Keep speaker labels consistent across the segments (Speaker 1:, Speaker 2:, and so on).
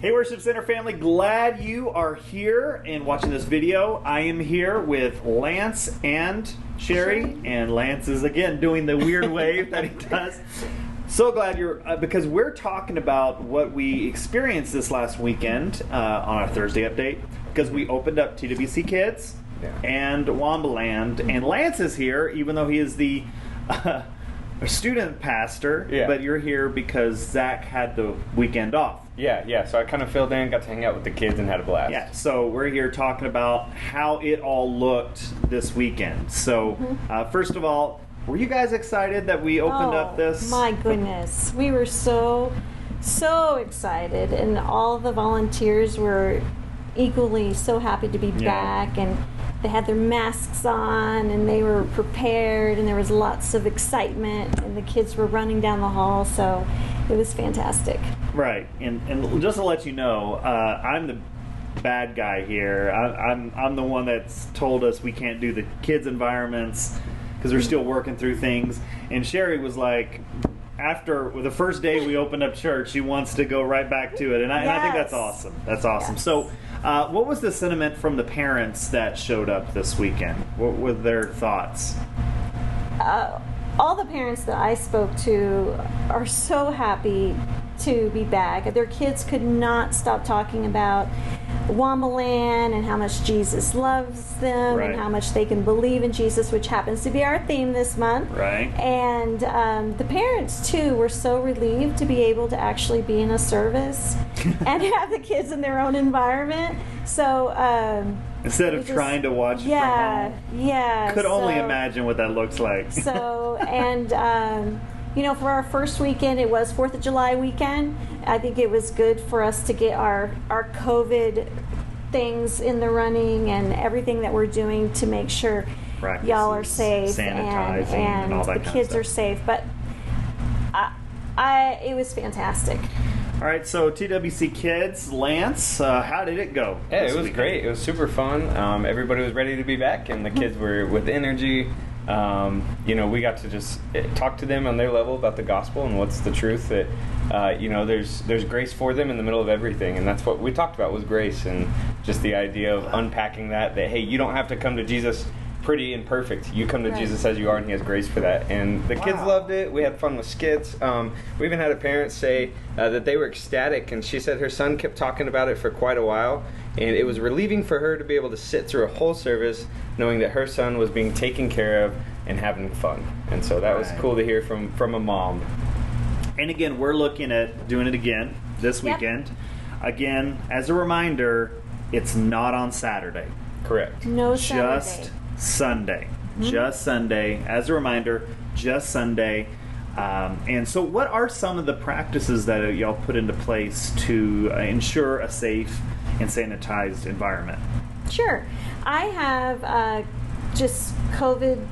Speaker 1: Hey Worship Center family, glad you are here and watching this video. I am here with Lance and Sherry, and Lance is again doing the weird wave that he does. So glad you're, because we're talking about what we experienced this last weekend on our Thursday update, because we opened up TWC Kids and Wombaland, and Lance is here, even though he is the student pastor, but you're here because Zach had the weekend off.
Speaker 2: Yeah, so I kind of filled in, got to hang out with the kids and had a blast.
Speaker 1: Yeah, so we're here talking about how it all looked this weekend. So, first of all, were you guys excited that we opened up this?
Speaker 3: My goodness. We were so excited, and all the volunteers were equally so happy to be back, and they had their masks on, and they were prepared, and there was lots of excitement, and the kids were running down the hall, so it was fantastic.
Speaker 1: Right, and just to let you know, I'm the bad guy here. I'm the one that's told us we can't do the kids' environments because we're still working through things. And Sherry was like, after the first day we opened up church, she wants to go right back to it, and I think that's awesome. That's awesome.
Speaker 3: Yes.
Speaker 1: So, what was the sentiment from the parents that showed up this weekend? What were their thoughts?
Speaker 3: All the parents that I spoke to are so happy to be back. Their kids could not stop talking about Wombaland and how much Jesus loves them and how much they can believe in Jesus, which happens to be our theme this month.
Speaker 1: Right.
Speaker 3: And the parents, too, were so relieved to be able to actually be in a service and have the kids in their own environment. So
Speaker 1: instead of trying to watch from home. Could only imagine what that looks like.
Speaker 3: So, and you know, for our first weekend, it was 4th of July weekend. I think it was good for us to get our COVID things in the running and everything that we're doing to make sure y'all are safe and
Speaker 1: all that
Speaker 3: the kids are safe. But it was fantastic.
Speaker 1: All right, so TWC Kids, Lance, how did it go?
Speaker 2: Yeah, it was great. It was super fun. Everybody was ready to be back, and the kids were with energy. You know, we got to just talk to them on their level about the gospel and what's the truth that, you know, there's grace for them in the middle of everything. And that's what we talked about was grace and just the idea of unpacking that, hey, you don't have to come to Jesus pretty and perfect. You come to Jesus as you are, and he has grace for that. And the kids loved it. We had fun with skits. We even had a parent say that they were ecstatic, and she said her son kept talking about it for quite a while, and it was relieving for her to be able to sit through a whole service knowing that her son was being taken care of and having fun. And so that was cool to hear from a mom.
Speaker 1: And again, we're looking at doing it again this weekend. Again, as a reminder, it's not on Saturday.
Speaker 2: Correct.
Speaker 3: No Saturday.
Speaker 1: Just Sunday. Just Sunday. As a reminder, just Sunday. And so what are some of the practices that y'all put into place to ensure a safe and sanitized environment?
Speaker 3: Sure. I have just COVID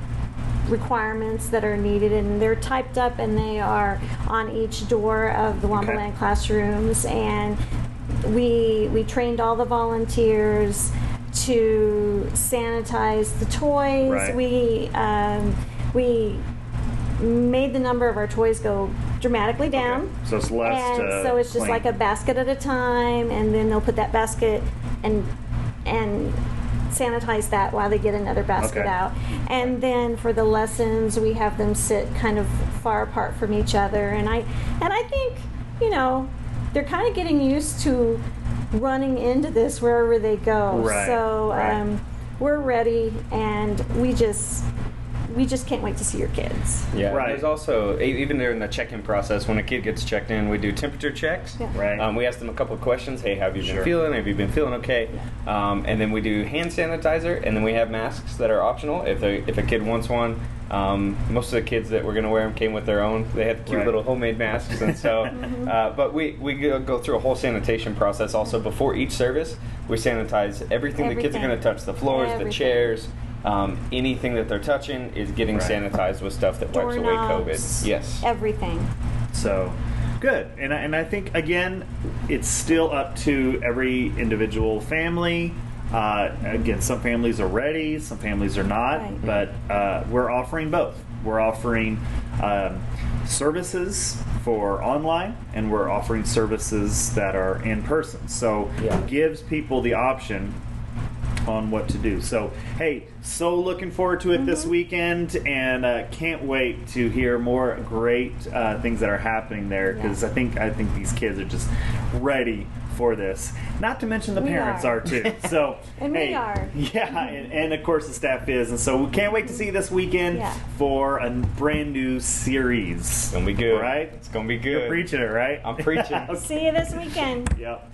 Speaker 3: requirements that are needed, and they're typed up, and they are on each door of the Wombaland classrooms. And we trained all the volunteers to sanitize the toys.
Speaker 1: Right.
Speaker 3: We made the number of our toys go dramatically down.
Speaker 1: Okay. So it's less
Speaker 3: and so it's just like a basket at a time, and then they'll put that basket and sanitize that while they get another basket out. And then for the lessons, we have them sit kind of far apart from each other. And I think, you know, they're kind of getting used to running into this wherever they go. So we're ready, and we just can't wait to see your kids.
Speaker 2: Yeah, there's also, even during the check-in process, when a kid gets checked in, we do temperature checks. We ask them a couple of questions. Hey, how have you been feeling? Have you been feeling okay? And then we do hand sanitizer, and then we have masks that are optional if a kid wants one. Most of the kids that were going to wear them came with their own. They had cute little homemade masks, and so. But we go through a whole sanitation process also before each service. We sanitize everything. The kids are going to touch: the floors, the chairs. Anything that they're touching is getting sanitized with stuff that wipes away COVID. Yes.
Speaker 3: Everything.
Speaker 1: So, good. And I think, again, it's still up to every individual family. Again, some families are ready, some families are not, but we're offering both. We're offering services for online, and we're offering services that are in person. So it gives people the option on what to do. So hey, so looking forward to it this weekend, and can't wait to hear more great things that are happening there, because I think these kids are just ready for this. Not to mention the parents are too. So
Speaker 3: and
Speaker 1: hey,
Speaker 3: we are.
Speaker 1: Yeah, and of course the staff is, and so we can't wait to see you this weekend for a brand new series.
Speaker 2: It's gonna be good,
Speaker 1: right?
Speaker 2: It's gonna be good.
Speaker 1: You're preaching it, right?
Speaker 2: I'm preaching.
Speaker 3: See you this weekend.
Speaker 1: Yep.